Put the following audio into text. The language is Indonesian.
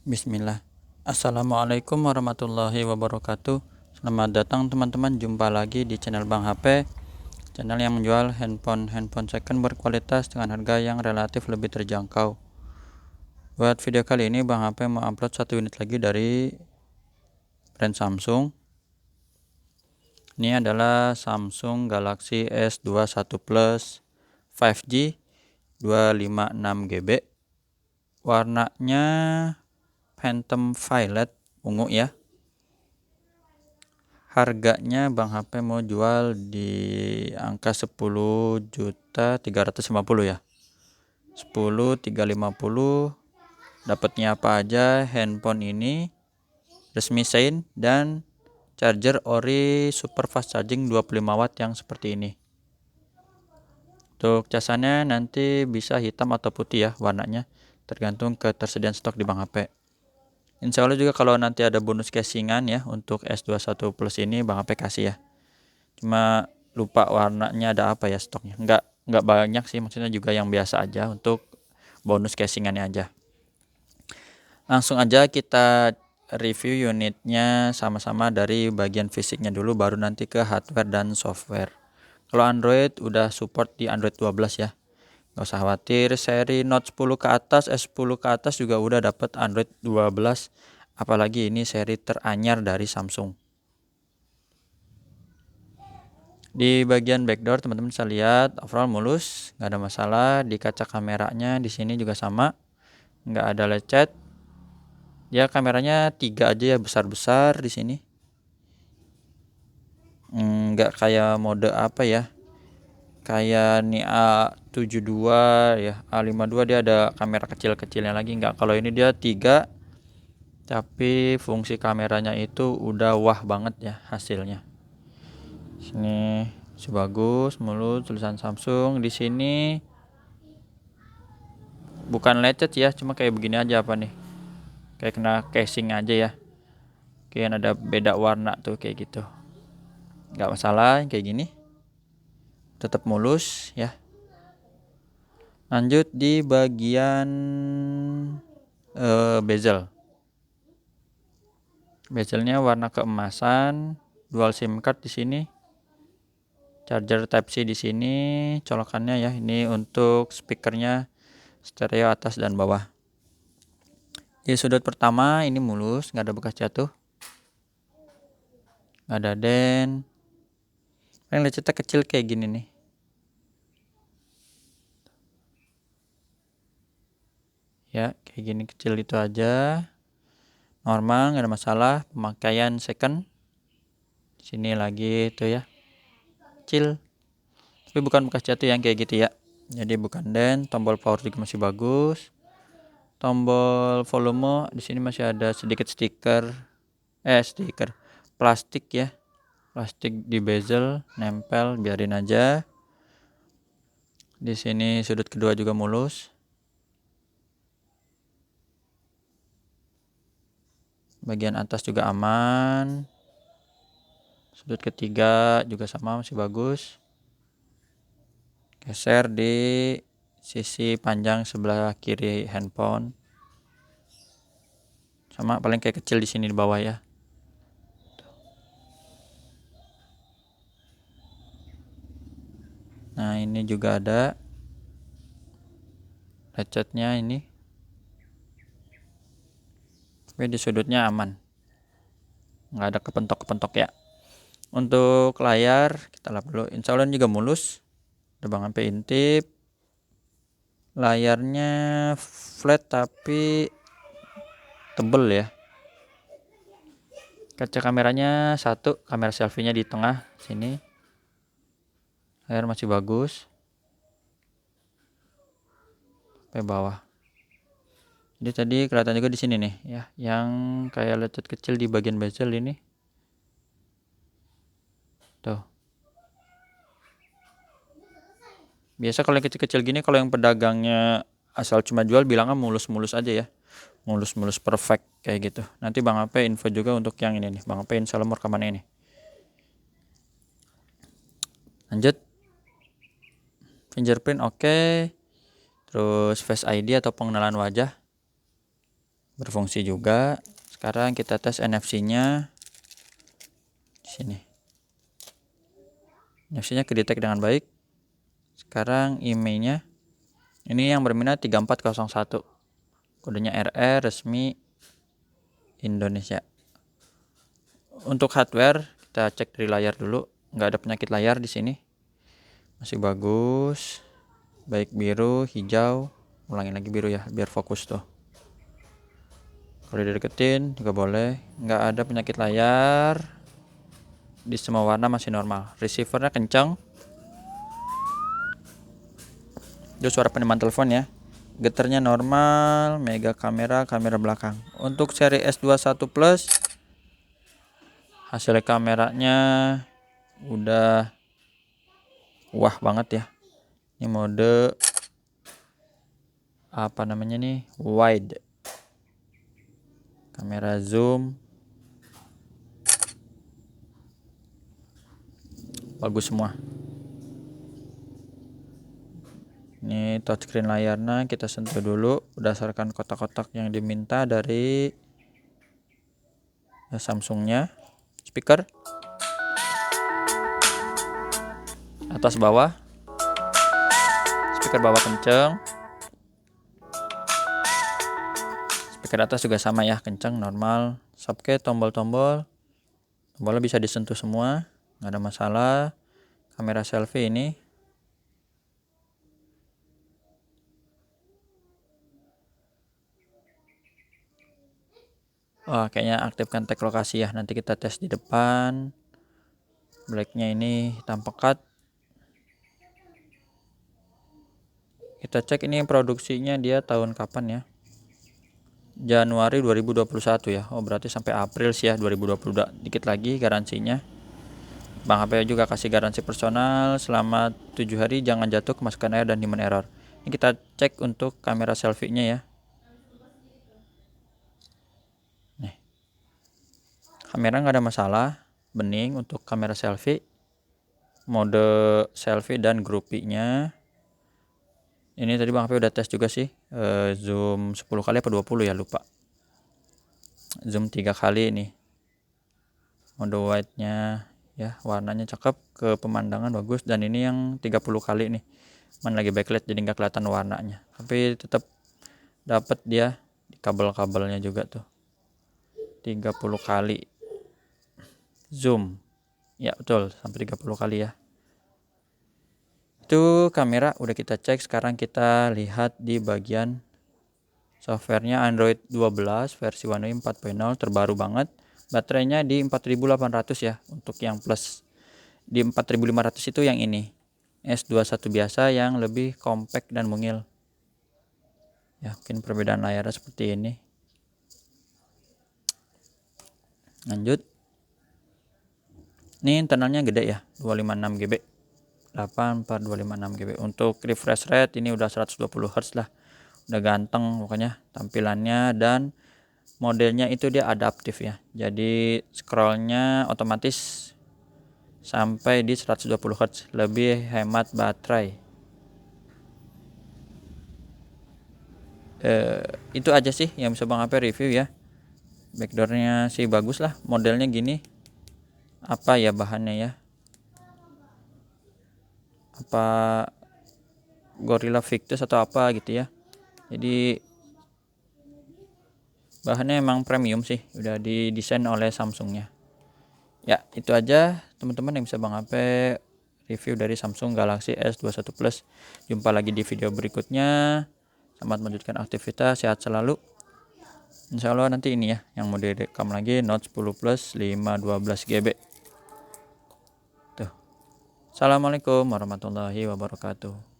Bismillah. Assalamualaikum warahmatullahi wabarakatuh. Selamat datang teman-teman, jumpa lagi di channel Bang HP, channel yang menjual handphone second berkualitas dengan harga yang relatif lebih terjangkau. Buat video kali ini Bang HP mau upload satu unit lagi dari brand Samsung. Ini adalah Samsung Galaxy S21 Plus 5G 256GB. Warnanya Phantom Violet ungu ya. Harganya Bang HP mau jual di angka 10.350.000 ya. 10.350. Dapatnya apa aja? Handphone ini resmi Sein dan charger ori super fast charging 25 watt yang seperti ini. Untuk casannya nanti bisa hitam atau putih ya warnanya, tergantung ketersediaan stok di Bang HP. Insya Allah juga kalau nanti ada bonus casingan ya untuk S21 Plus ini Bang HP kasih ya. Cuma lupa warnanya ada apa ya stoknya. Enggak banyak sih, maksudnya juga yang biasa aja untuk bonus casingannya aja. Langsung aja kita review unitnya sama-sama dari bagian fisiknya dulu, baru nanti ke hardware dan software. Kalau Android udah support di Android 12 ya. Nggak usah khawatir, seri Note 10 ke atas, S10 ke atas juga udah dapat Android 12. Apalagi ini seri teranyar dari Samsung. Di bagian backdoor teman-teman bisa lihat overall mulus, nggak ada masalah. Di kaca kameranya di sini juga sama, nggak ada lecet. Ya kameranya 3 aja ya, besar-besar di sini. Nggak kayak mode apa ya, kayak nih A72 ya, A52 dia ada kamera kecil-kecilnya lagi. Nggak, kalau ini dia 3, tapi fungsi kameranya itu udah wah banget ya hasilnya. Sini bagus, mulus, tulisan Samsung. Di sini bukan lecet ya, cuma kayak begini aja apa nih, kayak kena casing aja ya, kayak ada beda warna tuh kayak gitu. Nggak masalah kayak gini, tetap mulus ya. Lanjut di bagian bezel. Bezelnya warna keemasan, dual SIM card di sini, charger Type C di sini, colokannya ya. Ini untuk speakernya stereo atas dan bawah. Di sudut pertama ini mulus, nggak ada bekas jatuh, nggak ada dent. Paling lecetnya kecil kayak gini nih. Ya, kayak gini kecil itu aja. Normal, nggak ada masalah. Pemakaian second. Sini lagi tuh ya, kecil. Tapi bukan bekas jatuh yang kayak gitu ya. Jadi bukan dent. Tombol power juga masih bagus. Tombol volume di sini masih ada sedikit stiker plastik ya. Plastik di bezel nempel, biarin aja. Di sini sudut kedua juga mulus. Bagian atas juga aman. Sudut ketiga juga sama, masih bagus. Geser di sisi panjang sebelah kiri handphone. Sama, paling kayak kecil di sini di bawah ya. Nah, ini juga ada lecetnya ini. Tapi di sudutnya aman. Nggak ada kepentok-kepentok ya. Untuk layar kita lap dulu. Insya Allah juga mulus. Ada Bang HP intip. Layarnya flat tapi tebel ya. Kaca kameranya satu, kamera selfie-nya di tengah sini. Layar masih bagus. Sampai bawah. Jadi tadi kelihatan juga di sini nih ya, yang kayak lecet kecil di bagian bezel ini. Tuh. Biasa kalau yang kecil-kecil gini, kalau yang pedagangnya asal cuma jual bilangnya mulus-mulus aja ya. Mulus-mulus perfect kayak gitu. Nanti Bang HP info juga untuk yang ini nih. Bang HP insya Allah rekaman ini. Lanjut. Fingerprint oke. Terus Face ID atau pengenalan wajah. berfungsi juga. Sekarang kita tes NFC-nya di sini. NFC-nya kedetek dengan baik. Sekarang IMEI-nya ini yang berminat 3401. Kodenya RR resmi Indonesia. Untuk hardware kita cek dari layar dulu, nggak ada penyakit layar di sini. Masih bagus. Baik biru, hijau. Ulangin lagi biru ya, biar fokus tuh. Kalau dideketin juga boleh. Nggak ada penyakit layar. Di semua warna masih normal. Receivernya kencang. Itu suara peneman telepon ya. Getarnya normal. Mega kamera belakang. Untuk seri S21 Plus, hasil kameranya udah wah banget ya. Ini mode apa namanya nih, wide. Kamera zoom bagus semua. Ini touchscreen layarnya kita sentuh dulu berdasarkan kotak-kotak yang diminta dari Samsungnya. Speaker atas bawah, speaker bawah kenceng, speaker atas juga sama ya, kenceng normal. Socket, tombolnya bisa disentuh semua, nggak ada masalah. Kamera selfie ini kayaknya aktifkan tag lokasi ya, nanti kita tes di depan. Blacknya ini hitam pekat. Kita cek ini produksinya dia tahun kapan ya, Januari 2021 ya. Berarti sampai April sih ya 2020, dikit lagi garansinya. Bang HP juga kasih garansi personal selama 7 hari, jangan jatuh, kemasukan air dan human error. Ini kita cek untuk kamera selfie-nya ya. Nih, kamera nggak ada masalah, bening untuk kamera selfie. Mode selfie dan groupie-nya ini tadi Bang HP udah tes juga sih. Zoom 10 kali apa 20 ya, lupa. Zoom 3 kali ini. Mode wide-nya ya, warnanya cakep, ke pemandangan bagus. Dan ini yang 30 kali nih, mana lagi backlight jadi nggak kelihatan warnanya, tapi tetap dapat dia di kabel-kabelnya juga tuh. 30 kali zoom ya, betul, sampai 30 kali ya. Itu kamera udah kita cek. Sekarang kita lihat di bagian softwarenya. Android 12 versi One UI 4.0 terbaru banget. Baterainya di 4800 ya untuk yang plus. Di 4500 itu yang ini S21 biasa yang lebih compact dan mungil ya. Mungkin perbedaan layarnya seperti ini. Lanjut, ini internalnya gede ya, 256 GB, 84256 GB. Untuk refresh rate ini udah 120 Hz lah, udah ganteng pokoknya tampilannya. Dan modelnya itu dia adaptif ya, jadi scrollnya otomatis sampai di 120 Hz, lebih hemat baterai. Itu aja sih yang bisa Bang HP review ya. Backdoornya sih bagus lah, modelnya gini. Apa ya bahannya ya, apa Gorilla Victus atau apa gitu ya. Jadi bahannya emang premium sih, udah didesain oleh Samsungnya. Ya itu aja teman-teman yang bisa Bang HP review dari Samsung Galaxy S21 Plus. Jumpa lagi di video berikutnya. Selamat melanjutkan aktivitas, sehat selalu. Insya Allah nanti ini ya yang mau direkam lagi, Note 10 Plus 512 GB. Tuh. Assalamualaikum warahmatullahi wabarakatuh.